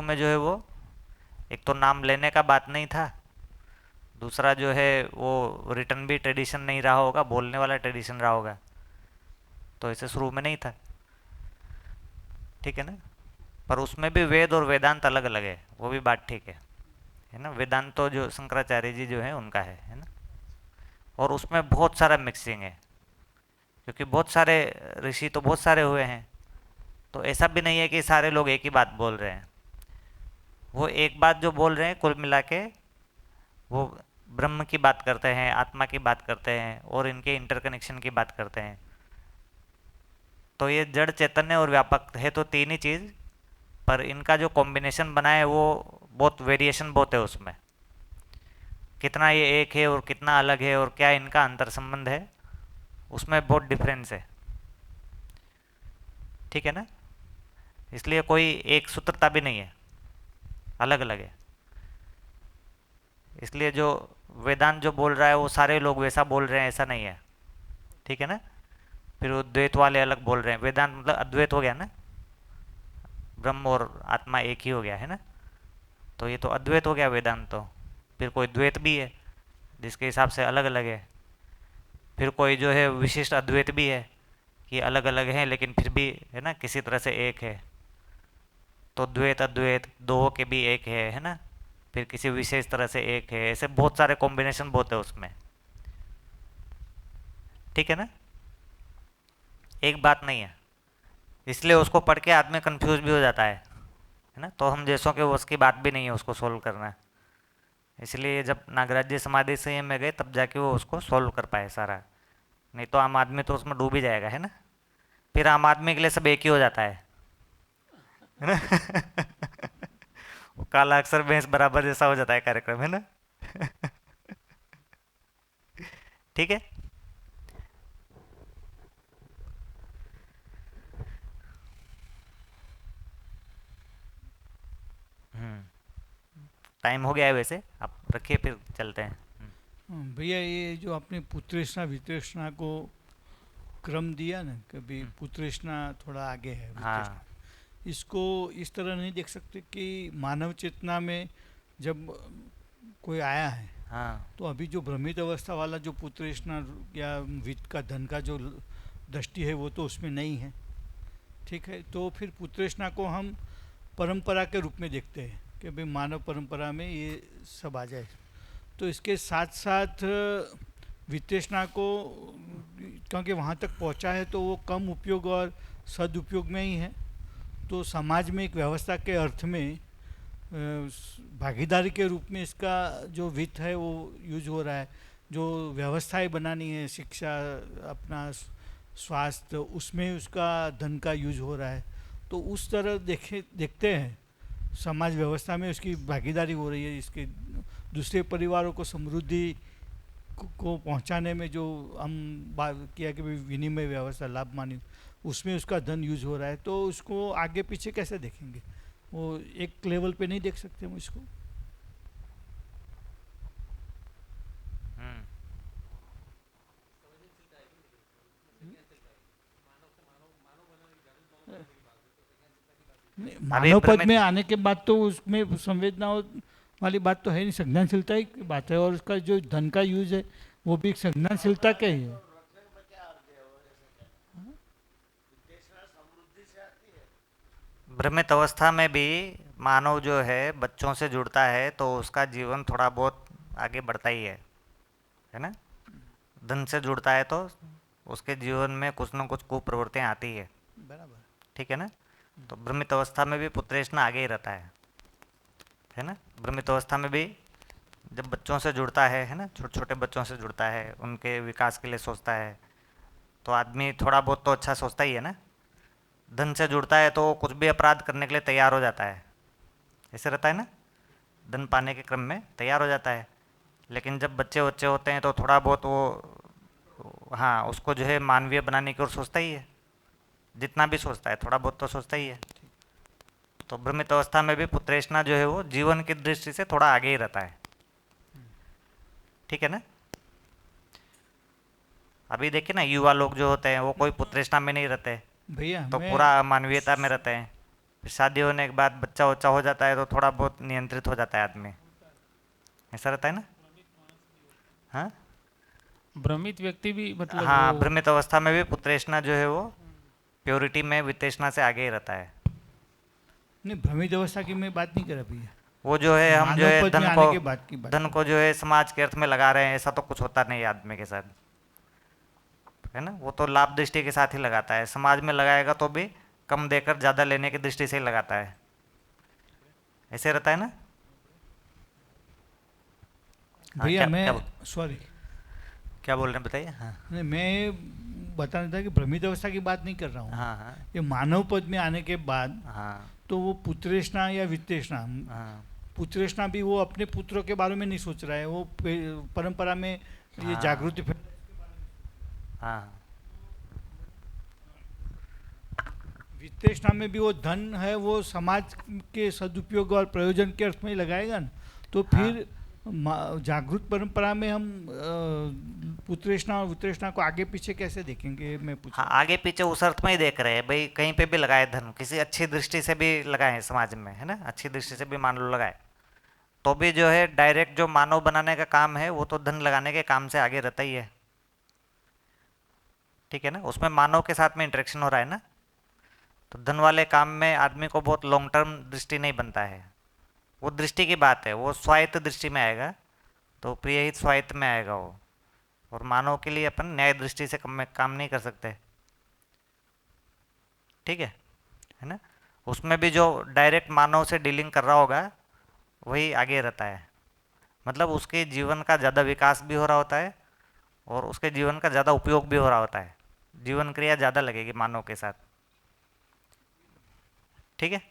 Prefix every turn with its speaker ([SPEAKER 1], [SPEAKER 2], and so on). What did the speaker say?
[SPEAKER 1] में जो है वो एक तो नाम लेने का बात नहीं था, दूसरा जो है वो रिटर्न भी ट्रेडिशन नहीं रहा होगा, बोलने वाला ट्रेडिशन रहा होगा, तो ऐसे शुरू में नहीं था। ठीक है ना। पर उसमें भी वेद और वेदांत अलग अलग है, वो भी बात ठीक है ना। वेदांत तो जो शंकराचार्य जी जो है उनका है ना। और उसमें बहुत सारा मिक्सिंग है, क्योंकि बहुत सारे ऋषि तो बहुत सारे हुए हैं, तो ऐसा भी नहीं है कि सारे लोग एक ही बात बोल रहे हैं। वो एक बात जो बोल रहे हैं कुल मिला के, वो ब्रह्म की बात करते हैं, आत्मा की बात करते हैं और इनके इंटरकनेक्शन की बात करते हैं। तो ये जड़ चैतन्य और व्यापक है तो तीन ही चीज़, पर इनका जो कॉम्बिनेशन बना है वो बहुत वेरिएशन बहुत है उसमें। कितना ये एक है और कितना अलग है और क्या इनका अंतर संबंध है, उसमें बहुत डिफरेंस है। ठीक है ना। इसलिए कोई एक सूत्रता भी नहीं है, अलग अलग है। इसलिए जो वेदांत जो बोल रहा है वो सारे लोग वैसा बोल रहे हैं ऐसा नहीं है। ठीक है ना। फिर वो द्वैत वाले अलग बोल रहे हैं, वेदांत मतलब अद्वैत हो गया ना, ब्रह्म और आत्मा एक ही हो गया है ना। तो ये तो अद्वैत हो गया वेदांत तो। फिर कोई द्वैत भी है जिसके हिसाब से अलग अलग है। फिर कोई जो है विशिष्ट अद्वैत भी है कि अलग अलग है लेकिन फिर भी है ना किसी तरह से एक है। तो द्वैत अद्वैत दो के भी एक है ना। फिर किसी विशेष तरह से एक है, ऐसे बहुत सारे कॉम्बिनेशन बहुत है उसमें। ठीक है ना। एक बात नहीं है, इसलिए उसको पढ़ के आदमी कंफ्यूज भी हो जाता है ना। तो हम जैसों के बस की बात भी नहीं है उसको सोल्व करना। इसलिए जब नागराज्य समाधि संयम में गए तब जाके वो उसको सोल्व कर पाए सारा। नहीं तो आम आदमी तो उसमें डूब ही जाएगा है ना। फिर आम आदमी के लिए सब एक ही हो जाता है ना। वो काला अक्षर भैंस बराबर जैसा हो जाता है कार्यक्रम है ना। ठीक है। हम्म। टाइम हो गया है वैसे, आप रखिए फिर चलते हैं।
[SPEAKER 2] भैया ये जो आपने पुत्रेष्णा वित्रेष्णा को क्रम दिया ना, कभी
[SPEAKER 1] हम्म।
[SPEAKER 2] पुत्रेष्णा थोड़ा आगे है
[SPEAKER 1] हाँ।
[SPEAKER 2] वित्रेष्णा, इसको इस तरह नहीं देख सकते कि मानव चेतना में जब कोई आया है
[SPEAKER 1] हाँ।
[SPEAKER 2] तो अभी जो भ्रमित अवस्था वाला जो पुत्रेष्णा या वित्त का धन का जो दृष्टि है वो तो उसमें नहीं है। ठीक है, तो फिर पुत्रेष्णा को हम परंपरा के रूप में देखते हैं कि भाई मानव परंपरा में ये सब आ जाए। तो इसके साथ साथ वित्तेषणा को, क्योंकि वहाँ तक पहुँचा है तो वो कम उपयोग और सदुपयोग में ही है। तो समाज में एक व्यवस्था के अर्थ में भागीदारी के रूप में इसका जो वित्त है वो यूज हो रहा है। जो व्यवस्थाएं बनानी है, शिक्षा, अपना स्वास्थ्य, उसमें उसका धन का यूज हो रहा है। तो उस तरह देखते हैं समाज व्यवस्था में उसकी भागीदारी हो रही है। इसके दूसरे परिवारों को समृद्धि को पहुंचाने में जो हम बात किया कि विनिमय व्यवस्था लाभ मानी, उसमें उसका धन यूज हो रहा है। तो उसको आगे पीछे कैसे देखेंगे, वो एक लेवल पे नहीं देख सकते हम इसको।
[SPEAKER 1] हम्म। अभी
[SPEAKER 2] मानव पद
[SPEAKER 1] भ्रमित।
[SPEAKER 2] में आने के बाद तो उसमें संवेदनाओं वाली बात तो है नहीं, संज्ञानशीलता की बात है। और उसका जो धन का यूज है वो भी एक संज्ञानशीलता का ही है।
[SPEAKER 1] भ्रमित अवस्था में भी मानव जो है बच्चों से जुड़ता है तो उसका जीवन थोड़ा बहुत आगे बढ़ता ही है ना। धन से जुड़ता है तो उसके जीवन में कुछ न कुछ कुप्रवृत्तियाँ आती
[SPEAKER 2] बराबर।
[SPEAKER 1] ठीक है ना। तो भ्रमित अवस्था में भी पुत्रेष्णा आगे ही रहता है ना। भ्रमित अवस्था में भी जब बच्चों से जुड़ता है ना, छोटे छोटे बच्चों से जुड़ता है, उनके विकास के लिए सोचता है, तो आदमी थोड़ा बहुत तो अच्छा सोचता ही है ना। धन से जुड़ता है तो वो कुछ भी अपराध करने के लिए तैयार हो जाता है, ऐसे रहता है ना। धन पाने के क्रम में तैयार हो जाता है। लेकिन जब बच्चे बच्चे होते हैं तो थोड़ा बहुत वो, हाँ, उसको जो है मानवीय बनाने की ओर सोचता ही है। जितना भी सोचता है थोड़ा बहुत तो सोचता ही है। तो भ्रमित अवस्था में भी पुत्रेष्णा जो है वो जीवन की दृष्टि से थोड़ा आगे ही रहता है। ठीक है ना। अभी देखिए ना, युवा लोग जो होते हैं वो कोई पुत्रेष्णा में नहीं रहते,
[SPEAKER 2] भैया
[SPEAKER 1] तो
[SPEAKER 2] मैं
[SPEAKER 1] पूरा मानवीयता में रहते हैं। फिर शादी होने के बाद बच्चा वच्चा हो जाता है तो थोड़ा बहुत नियंत्रित हो जाता है आदमी, ऐसा रहता है ना। हाँ।
[SPEAKER 3] भ्रमित व्यक्ति भी मतलब वो।
[SPEAKER 1] हाँ, भ्रमित अवस्था में भी पुत्रेष्णा जो है वो प्योरिटी में वित्तेष्णा से आगे ही रहता है।
[SPEAKER 2] नहीं, भ्रमित अवस्था की मैं बात नहीं कर रहा भैया,
[SPEAKER 1] वो जो है हम जो
[SPEAKER 2] मानव
[SPEAKER 1] है
[SPEAKER 2] पद में
[SPEAKER 1] धन
[SPEAKER 2] आने
[SPEAKER 1] को,
[SPEAKER 2] के बाद की बात
[SPEAKER 1] धन
[SPEAKER 2] कर
[SPEAKER 1] को जो है समाज के अर्थ में लगा रहे हैं, ऐसा तो कुछ होता नहीं है आदमी के साथ, है ना। वो तो लाभ दृष्टि के साथ ही लगाता है, समाज में लगाएगा तो भी कम देकर ज़्यादा लेने की दृष्टि से ही लगाता है, ऐसे रहता है ना। हाँ,
[SPEAKER 2] भैया।
[SPEAKER 1] क्या
[SPEAKER 2] मैं
[SPEAKER 1] क्या
[SPEAKER 2] सॉरी,
[SPEAKER 1] क्या बोल रहे हैं बताइए। हाँ
[SPEAKER 2] नहीं, मैं बताना था कि भ्रमित अवस्था की बात नहीं कर रहा हूँ।
[SPEAKER 1] हाँ हाँ
[SPEAKER 2] ये मानव पद में आने के बाद
[SPEAKER 1] हाँ
[SPEAKER 2] तो वो पुत्रेष्णा या वित्तेष्णा,
[SPEAKER 1] हाँ
[SPEAKER 2] पुत्रेष्णा भी वो अपने पुत्रों के बारे में नहीं सोच रहा है, वो परंपरा में ये
[SPEAKER 1] हाँ
[SPEAKER 2] जागृति
[SPEAKER 1] हाँ
[SPEAKER 2] वित्तेषणा में भी वो धन है, वो समाज के सदुपयोग और प्रयोजन के अर्थ में ही लगाएगा ना। तो
[SPEAKER 1] हाँ
[SPEAKER 2] फिर जागृत परंपरा में हम पुत्रेषणा और वित्तेषणा को आगे पीछे कैसे देखेंगे, मैं पूछ
[SPEAKER 1] हाँ,
[SPEAKER 2] रहा हूँ।
[SPEAKER 1] आगे पीछे उस अर्थ में ही देख रहे हैं भाई, कहीं पे भी लगाए धन, किसी अच्छी दृष्टि से भी लगाए समाज में, है ना, अच्छी दृष्टि से भी मान लो लगाए, तो भी जो है डायरेक्ट जो मानव बनाने का काम है वो तो धन लगाने के काम से आगे रहता ही है, ठीक है ना। उसमें मानव के साथ में इंटरेक्शन हो रहा है ना, तो धन वाले काम में आदमी को बहुत लॉन्ग टर्म दृष्टि नहीं बनता है, वो दृष्टि की बात है, वो स्वायत्त दृष्टि में आएगा, तो प्रिय हित स्वायत्त में आएगा वो। और मानव के लिए अपन न्याय दृष्टि से काम नहीं कर सकते, ठीक है ना। उसमें भी जो डायरेक्ट मानव से डीलिंग कर रहा होगा वही आगे रहता है, मतलब उसके जीवन का ज़्यादा विकास भी हो रहा होता है और उसके जीवन का ज़्यादा उपयोग भी हो रहा होता है, जीवन क्रिया ज़्यादा लगेगी मानव के साथ, ठीक है।